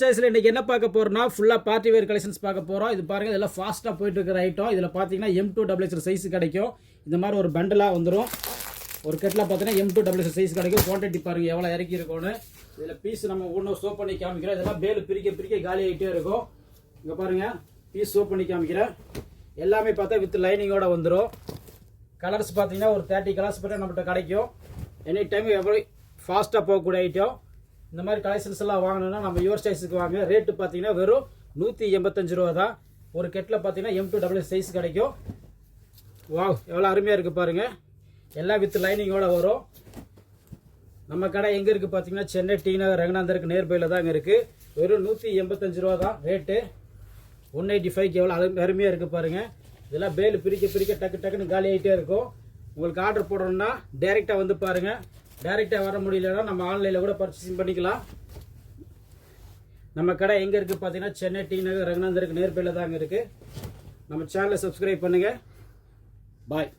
சாய்ஸில் இன்றைக்கி என்ன பார்க்க போகிறோம்னா ஃபுல்லாக பார்ட்டி வேர் கலெக்ஷன்ஸ் பார்க்க போகிறோம். இது பாருங்கள், இதெல்லாம் ஃபாஸ்ட்டாக போயிட்டு இருக்கிற ஐட்டம். இதில் பார்த்தீங்கன்னா M2XX சைஸ் கிடைக்கும். இந்த மாதிரி ஒரு பண்டலாக வந்துடும். ஒரு கட்டில் பார்த்தீங்கன்னா M2XX சைஸ் கிடைக்கும். குவான்டிட்டி பாருங்கள் எவ்வளோ இறக்கி இருக்கும்னு. இதில் பீஸ் நம்ம ஒன்று சோப் பண்ணி காமிக்கிறோம். இதெல்லாம் பேல் பிரிக்க காலி ஆகிட்டே இருக்கும். இங்கே பாருங்கள், பீஸ் சோப் பண்ணி காமிக்கிறேன். எல்லாமே பார்த்தா வித் லைனிங்கோடு வந்துடும். கலர்ஸ் பார்த்தீங்கன்னா ஒரு 30 கலர்ஸ் பற்றி நம்மகிட்ட கிடைக்கும். எனி டைம் எவ்வளோ ஃபாஸ்ட்டாக போகக்கூடிய ஐட்டம். இந்த மாதிரி கலெக்ஷன்ஸ் எல்லாம் வாங்கணும்னா நம்ம யுவர் சைஸுக்கு வாங்க. ரேட்டு பார்த்தீங்கன்னா வெறும் 185 ரூபா தான். ஒரு கெட்டில் பார்த்தீங்கன்னா M2XX சைஸ் கிடைக்கும். வாவ், எவ்வளோ அருமையாக இருக்குது பாருங்கள். எல்லாம் வித் லைனிங்கோடு வரும். நம்ம கடை எங்கே இருக்குது பார்த்தீங்கன்னா சென்னை டி நகர் ரங்கநாதருக்கு நேர்பையில் தான் இங்கே இருக்குது. வெறும் 185 ரூபா தான் ரேட்டு. 185க்கு எவ்வளோ அருமையாக இருக்குது பாருங்கள். இதெல்லாம் பேல் பிரிக்க டக்குன்னு காலி ஆகிட்டே இருக்கும். உங்களுக்கு ஆர்டர் போடணும்னா டைரெக்டாக வந்து பாருங்கள். டைரெக்டாக வர முடியலன்னா நம்ம ஆன்லைனில் கூட பர்ச்சேசிங் பண்ணிக்கலாம். நம்ம கடை எங்கே இருக்குது பார்த்தீங்கன்னா சென்னை டி நகர் ரங்கநாதருக்கு நேர்பையில் தாங்க இருக்குது. நம்ம சேனலை சப்ஸ்கிரைப் பண்ணுங்கள். பாய்.